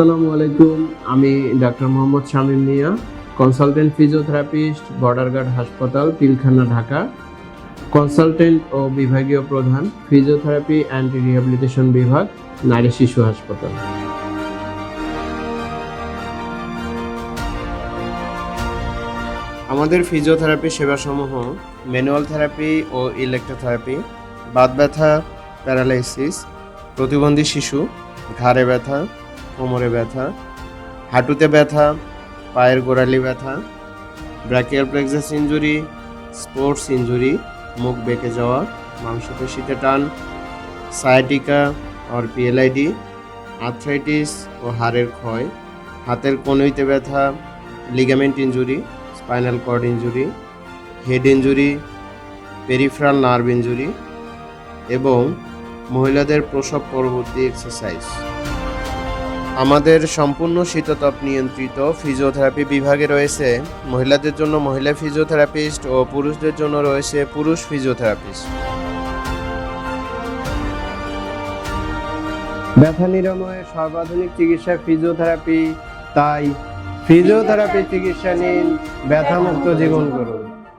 আসসালামু আলাইকুম। আমি ডাক্তার মোহাম্মদ শামীম মিয়া, কনসালটেন্ট ফিজিওথেরাপিস্ট, বর্ডারগার্ড হাসপাতাল, পিলখানা, ঢাকা। কনসালটেন্ট ও বিভাগীয় প্রধান, ফিজিওথেরাপি অ্যান্ড রিহ্যাবিলিটেশন বিভাগ, নারী শিশু হাসপাতাল। আমাদের ফিজিওথেরাপি সেবাসমূহ ম্যানুয়াল থেরাপি ও ইলেকট্রোথেরাপি, বাত ব্যথা, প্যারালাইসিস, প্রতিবন্ধী শিশু, ঘাড়ে ব্যথা, কোমরে ব্যথা, হাঁটুতে ব্যথা, পায়ের গোড়ালি ব্যথা, brachial plexus injury, sports injury, মুখ বেঁকে যাওয়া, মাংসপেশিতে টান, সায়াটিকা অর পিএলআইডি, আর্থ্রাইটিস ও হাড়ের ক্ষয়, হাতের কনুইতে ব্যথা, ligament injury, spinal cord injury, head injury, peripheral nerve injury এবং মহিলাদের প্রসব পরবর্তী এক্সারসাইজ। আমাদের সম্পূর্ণ শীততাপ নিয়ন্ত্রিত ফিজিওথেরাপি বিভাগে রয়েছে মহিলাদের জন্য মহিলা ফিজিওথেরাপিস্ট ও পুরুষদের জন্য রয়েছে পুরুষ ফিজিওথেরাপিস্ট। ব্যথা নিরাময়ের সর্বাধুনিক চিকিৎসা ফিজিওথেরাপি, তাই ফিজিওথেরাপি চিকিৎসা নিন, ব্যথামুক্ত জীবন করুন।